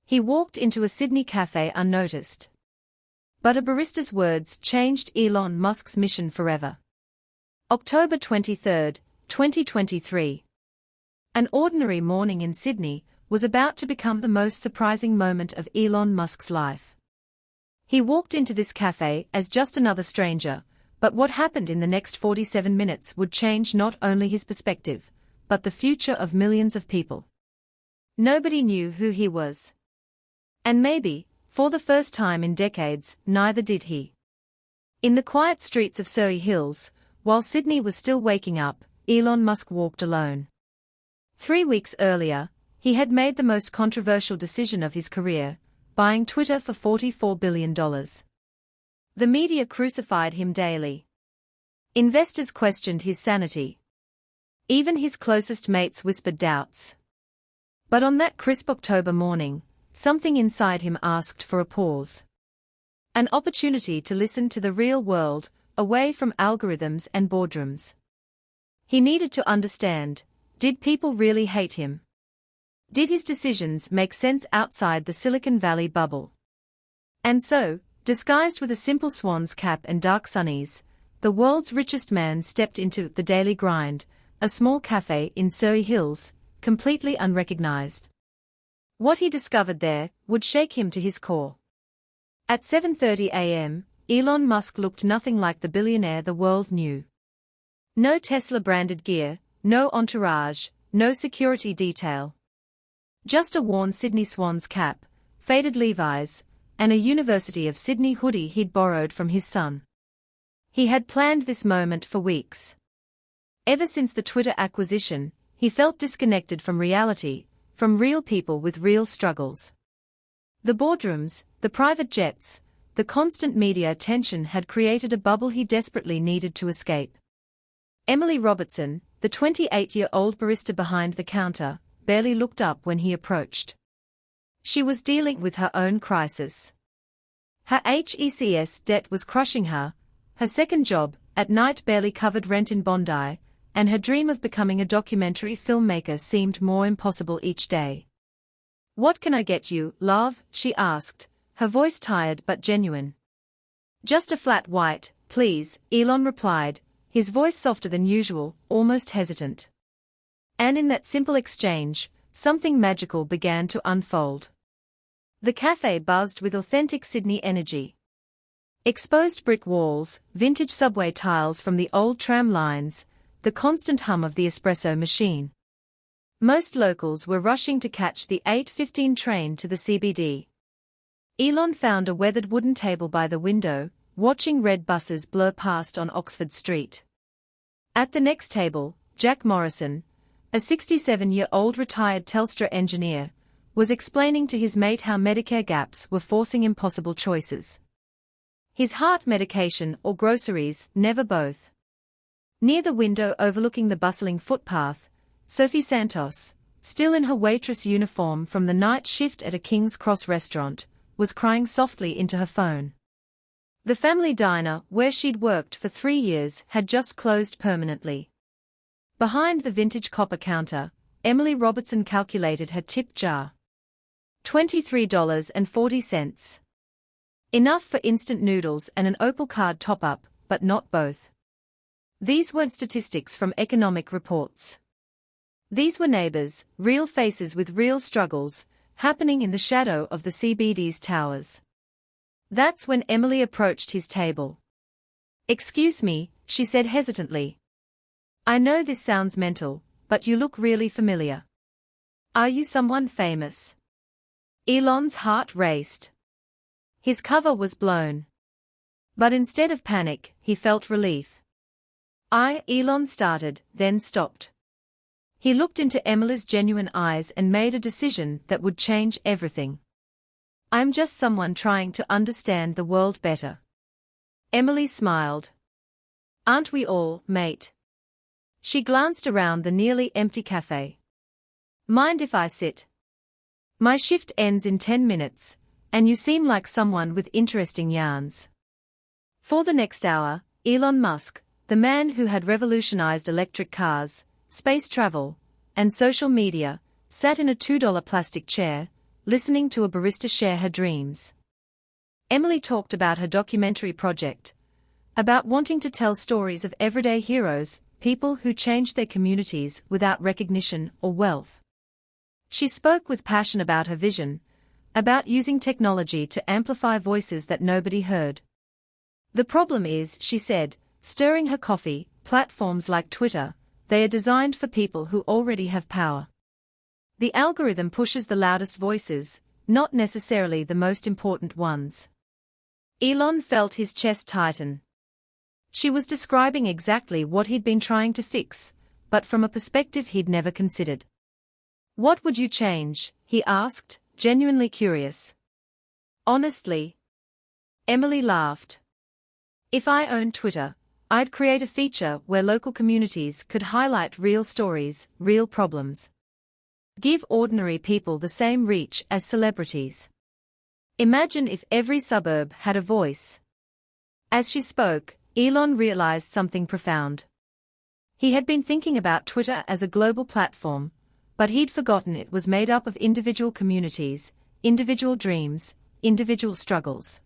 He walked into a Sydney cafe unnoticed. But a barista's words changed Elon Musk's mission forever. October 23, 2023. An ordinary morning in Sydney was about to become the most surprising moment of Elon Musk's life. He walked into this cafe as just another stranger, but what happened in the next 47 minutes would change not only his perspective, but the future of millions of people. Nobody knew who he was. And maybe, for the first time in decades, neither did he. In the quiet streets of Surry Hills, while Sydney was still waking up, Elon Musk walked alone. 3 weeks earlier, he had made the most controversial decision of his career, buying Twitter for $44 billion. The media crucified him daily. Investors questioned his sanity. Even his closest mates whispered doubts. But on that crisp October morning, something inside him asked for a pause. An opportunity to listen to the real world, away from algorithms and boardrooms. He needed to understand, did people really hate him? Did his decisions make sense outside the Silicon Valley bubble? And so, disguised with a simple swan's cap and dark sunnies, the world's richest man stepped into the daily grind, a small cafe in Surry Hills, completely unrecognized. What he discovered there would shake him to his core. At 7:30 a.m., Elon Musk looked nothing like the billionaire the world knew. No Tesla-branded gear, no entourage, no security detail. Just a worn Sydney Swans cap, faded Levi's, and a University of Sydney hoodie he'd borrowed from his son. He had planned this moment for weeks. Ever since the Twitter acquisition, he felt disconnected from reality, from real people with real struggles. The boardrooms, the private jets, the constant media attention had created a bubble he desperately needed to escape. Emily Robertson, the 28-year-old barista behind the counter, barely looked up when he approached. She was dealing with her own crisis. Her HECS debt was crushing her, her second job, at night barely covered rent in Bondi, and her dream of becoming a documentary filmmaker seemed more impossible each day. "What can I get you, love?" she asked, her voice tired but genuine. "Just a flat white, please," Elon replied, his voice softer than usual, almost hesitant. And in that simple exchange, something magical began to unfold. The cafe buzzed with authentic Sydney energy. Exposed brick walls, vintage subway tiles from the old tram lines, the constant hum of the espresso machine. Most locals were rushing to catch the 8:15 train to the CBD. Elon found a weathered wooden table by the window, watching red buses blur past on Oxford Street. At the next table, Jack Morrison, a 67-year-old retired Telstra engineer, was explaining to his mate how Medicare gaps were forcing impossible choices. His heart medication or groceries, never both. Near the window overlooking the bustling footpath, Sophie Santos, still in her waitress uniform from the night shift at a King's Cross restaurant, was crying softly into her phone. The family diner, where she'd worked for 3 years, had just closed permanently. Behind the vintage copper counter, Emily Robertson calculated her tip jar. $23.40. Enough for instant noodles and an Opal card top-up, but not both. These weren't statistics from economic reports. These were neighbors, real faces with real struggles, happening in the shadow of the CBD's towers. That's when Emily approached his table. "Excuse me," she said hesitantly. "I know this sounds mental, but you look really familiar. Are you someone famous?" Elon's heart raced. His cover was blown. But instead of panic, he felt relief. Elon started, then stopped. He looked into Emily's genuine eyes and made a decision that would change everything. "I'm just someone trying to understand the world better." Emily smiled. "Aren't we all, mate?" She glanced around the nearly empty cafe. "Mind if I sit? My shift ends in 10 minutes, and you seem like someone with interesting yarns." For the next hour, Elon Musk, the man who had revolutionized electric cars, space travel, and social media, sat in a $2 plastic chair, listening to a barista share her dreams. Emily talked about her documentary project, about wanting to tell stories of everyday heroes, people who changed their communities without recognition or wealth. She spoke with passion about her vision, about using technology to amplify voices that nobody heard. The problem is, she said, stirring her coffee, platforms like Twitter, they are designed for people who already have power. The algorithm pushes the loudest voices, not necessarily the most important ones. Elon felt his chest tighten. She was describing exactly what he'd been trying to fix, but from a perspective he'd never considered. What would you change? He asked, genuinely curious. Honestly. Emily laughed. If I owned Twitter, I'd create a feature where local communities could highlight real stories, real problems. Give ordinary people the same reach as celebrities. Imagine if every suburb had a voice. As she spoke, Elon realized something profound. He had been thinking about Twitter as a global platform, but he'd forgotten it was made up of individual communities, individual dreams, individual struggles.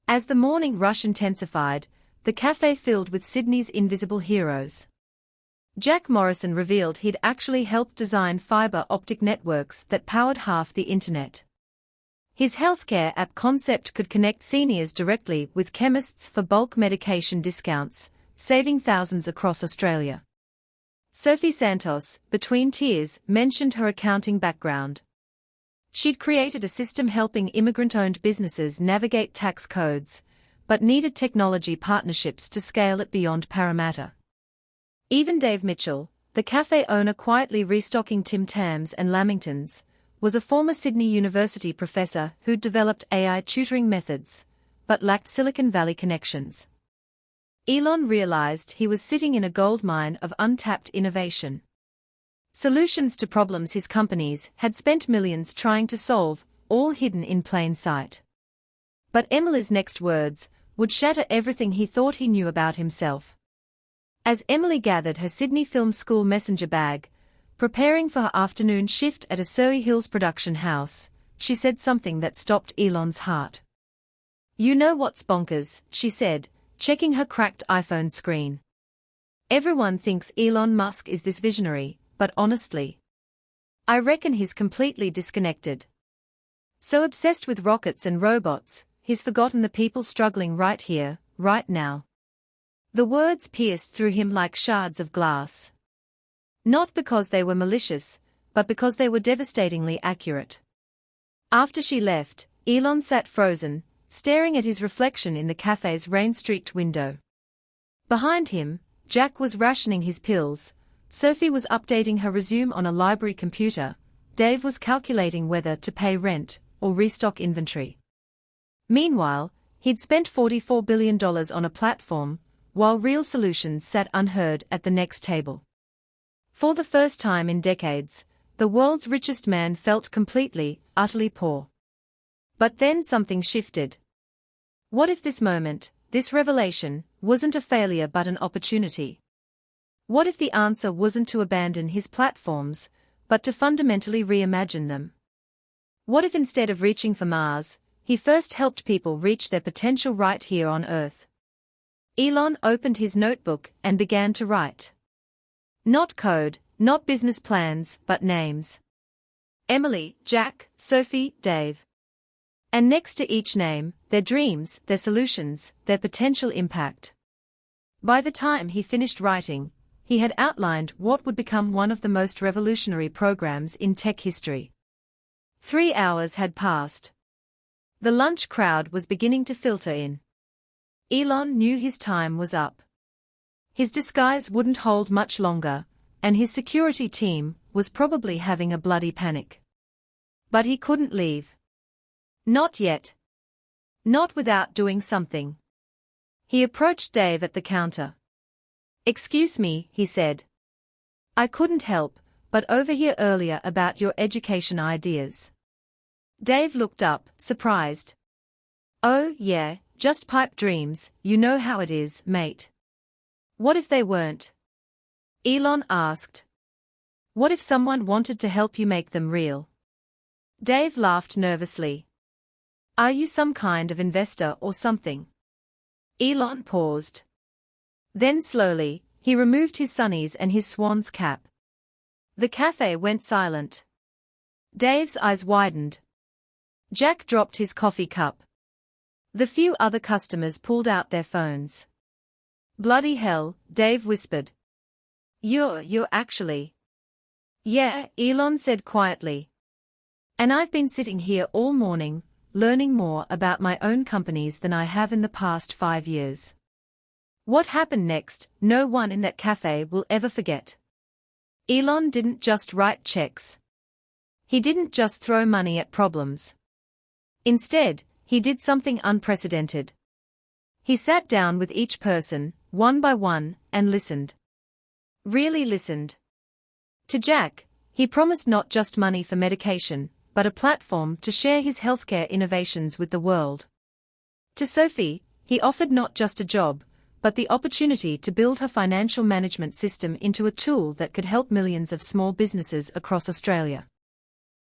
As the morning rush intensified, the cafe filled with Sydney's invisible heroes. Jack Morrison revealed he'd actually helped design fibre optic networks that powered half the internet. His healthcare app concept could connect seniors directly with chemists for bulk medication discounts, saving thousands across Australia. Sophie Santos, between tears, mentioned her accounting background. She'd created a system helping immigrant-owned businesses navigate tax codes, but needed technology partnerships to scale it beyond Parramatta. Even Dave Mitchell, the cafe owner quietly restocking Tim Tams and Lamingtons, was a former Sydney University professor who'd developed AI tutoring methods, but lacked Silicon Valley connections. Elon realized he was sitting in a goldmine of untapped innovation. Solutions to problems his companies had spent millions trying to solve, all hidden in plain sight. But Emily's next words would shatter everything he thought he knew about himself. As Emily gathered her Sydney Film School messenger bag, preparing for her afternoon shift at a Surry Hills production house, she said something that stopped Elon's heart. "You know what's bonkers," she said, checking her cracked iPhone screen. "Everyone thinks Elon Musk is this visionary, but honestly, I reckon he's completely disconnected. So obsessed with rockets and robots, he's forgotten the people struggling right here, right now." The words pierced through him like shards of glass. Not because they were malicious, but because they were devastatingly accurate. After she left, Elon sat frozen, staring at his reflection in the cafe's rain-streaked window. Behind him, Jack was rationing his pills, Sophie was updating her resume on a library computer, Dave was calculating whether to pay rent or restock inventory. Meanwhile, he'd spent $44 billion on a platform, while real solutions sat unheard at the next table. For the first time in decades, the world's richest man felt completely, utterly poor. But then something shifted. What if this moment, this revelation, wasn't a failure but an opportunity? What if the answer wasn't to abandon his platforms, but to fundamentally reimagine them? What if instead of reaching for Mars, he first helped people reach their potential right here on Earth? Elon opened his notebook and began to write. Not code, not business plans, but names. Emily, Jack, Sophie, Dave. And next to each name, their dreams, their solutions, their potential impact. By the time he finished writing, he had outlined what would become one of the most revolutionary programs in tech history. 3 hours had passed. The lunch crowd was beginning to filter in. Elon knew his time was up. His disguise wouldn't hold much longer, and his security team was probably having a bloody panic. But he couldn't leave. Not yet. Not without doing something. He approached Dave at the counter. "Excuse me," he said. "I couldn't help but overhear earlier about your education ideas." Dave looked up, surprised. "Oh, yeah, just pipe dreams, you know how it is, mate." "What if they weren't?" Elon asked. "What if someone wanted to help you make them real?" Dave laughed nervously. Are you some kind of investor or something? Elon paused. Then slowly, he removed his sunnies and his swan's cap. The cafe went silent. Dave's eyes widened. Jack dropped his coffee cup. The few other customers pulled out their phones. Bloody hell, Dave whispered. You're actually. Yeah, Elon said quietly. And I've been sitting here all morning, learning more about my own companies than I have in the past 5 years. What happened next, no one in that cafe will ever forget. Elon didn't just write checks. He didn't just throw money at problems. Instead, he did something unprecedented. He sat down with each person, one by one, and listened. Really listened. To Jack, he promised not just money for medication, but a platform to share his healthcare innovations with the world. To Sophie, he offered not just a job, but the opportunity to build her financial management system into a tool that could help millions of small businesses across Australia.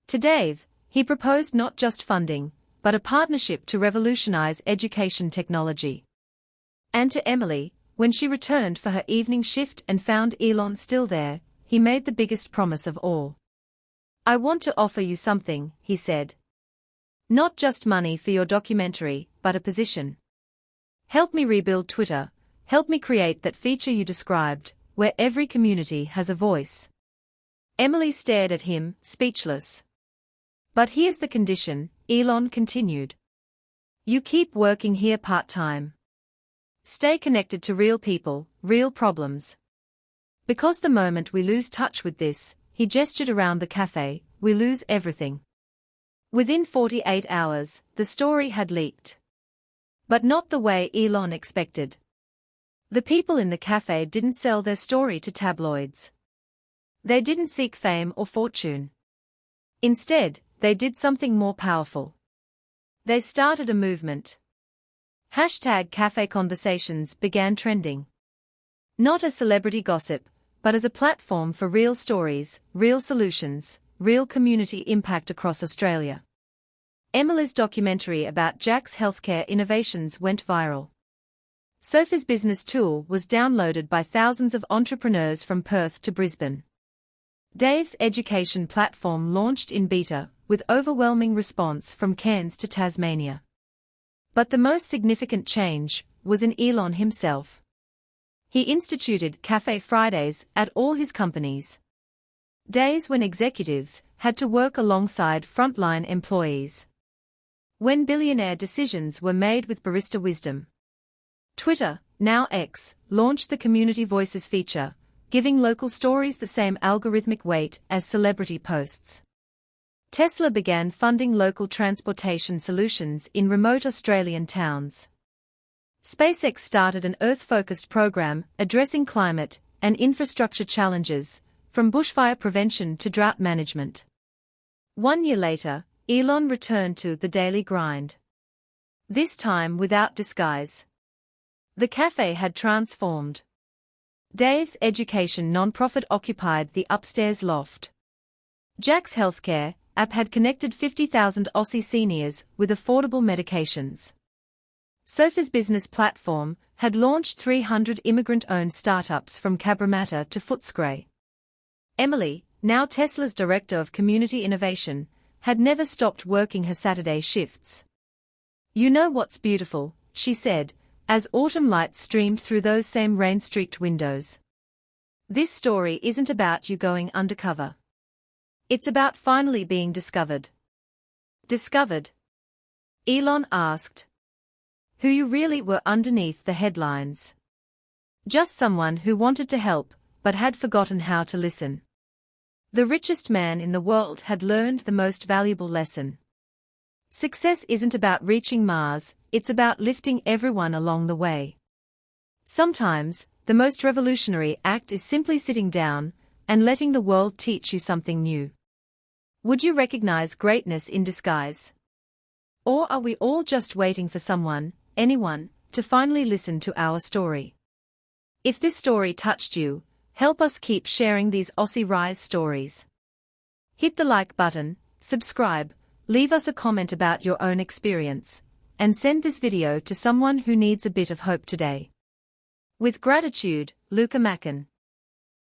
To Dave, he proposed not just funding, but a partnership to revolutionize education technology. And to Emily, when she returned for her evening shift and found Elon still there, he made the biggest promise of all. I want to offer you something, he said. Not just money for your documentary, but a position. Help me rebuild Twitter, help me create that feature you described, where every community has a voice. Emily stared at him, speechless. But here's the condition, Elon continued. You keep working here part-time. Stay connected to real people, real problems. Because the moment we lose touch with this, he gestured around the cafe, we lose everything. Within 48 hours, the story had leaked. But not the way Elon expected. The people in the cafe didn't sell their story to tabloids. They didn't seek fame or fortune. Instead, they did something more powerful. They started a movement. #Cafe Conversations began trending. Not as celebrity gossip, but as a platform for real stories, real solutions, real community impact across Australia. Emily's documentary about Jack's healthcare innovations went viral. Sophie's business tool was downloaded by thousands of entrepreneurs from Perth to Brisbane. Dave's education platform launched in beta, with overwhelming response from Cairns to Tasmania. But the most significant change was in Elon himself. He instituted Cafe Fridays at all his companies. Days when executives had to work alongside frontline employees. When billionaire decisions were made with barista wisdom. Twitter, now X, launched the Community Voices feature, giving local stories the same algorithmic weight as celebrity posts. Tesla began funding local transportation solutions in remote Australian towns. SpaceX started an Earth-focused program addressing climate and infrastructure challenges, from bushfire prevention to drought management. 1 year later, Elon returned to the daily grind. This time without disguise. The cafe had transformed. Dave's education nonprofit occupied the upstairs loft. Jack's healthcare app had connected 50,000 Aussie seniors with affordable medications. Sophie's business platform had launched 300 immigrant-owned startups from Cabramatta to Footscray. Emily, now Tesla's Director of Community Innovation, had never stopped working her Saturday shifts. You know what's beautiful, she said, as autumn lights streamed through those same rain-streaked windows. This story isn't about you going undercover. It's about finally being discovered. Discovered? Elon asked. Who you really were underneath the headlines. Just someone who wanted to help, but had forgotten how to listen. The richest man in the world had learned the most valuable lesson. Success isn't about reaching Mars, it's about lifting everyone along the way. Sometimes, the most revolutionary act is simply sitting down and letting the world teach you something new. Would you recognize greatness in disguise? Or are we all just waiting for someone, anyone, to finally listen to our story? If this story touched you, help us keep sharing these Aussie Rise stories. Hit the like button, subscribe, Leave us a comment about your own experience, and send this video to someone who needs a bit of hope today. With gratitude, Luca Mackin.